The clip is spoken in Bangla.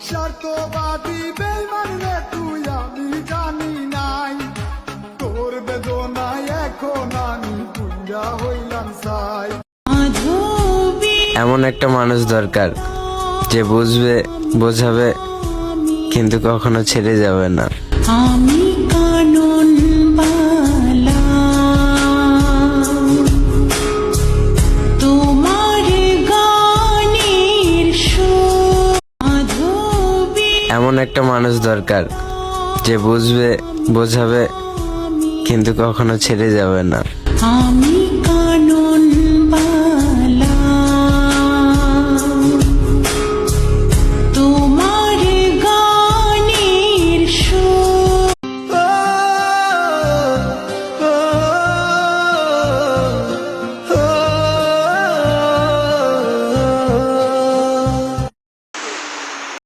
স্বার্থবাদী বেঈমান রে তুই আমি জানি নাই, তোর বেদনায় এখন আমি বুইড়া হইলাম সাই। এমন একটা মানুষ দরকার যে বুঝবে, বোঝাবে, কিন্তু কখনো ছেড়ে যাবে না। আমি কানন বালা তোমার গানের মাধবী। এমন একটা মানুষ দরকার যে বুঝবে, বোঝাবে, কিন্তু কখনো ছেড়ে যাবে না। আমি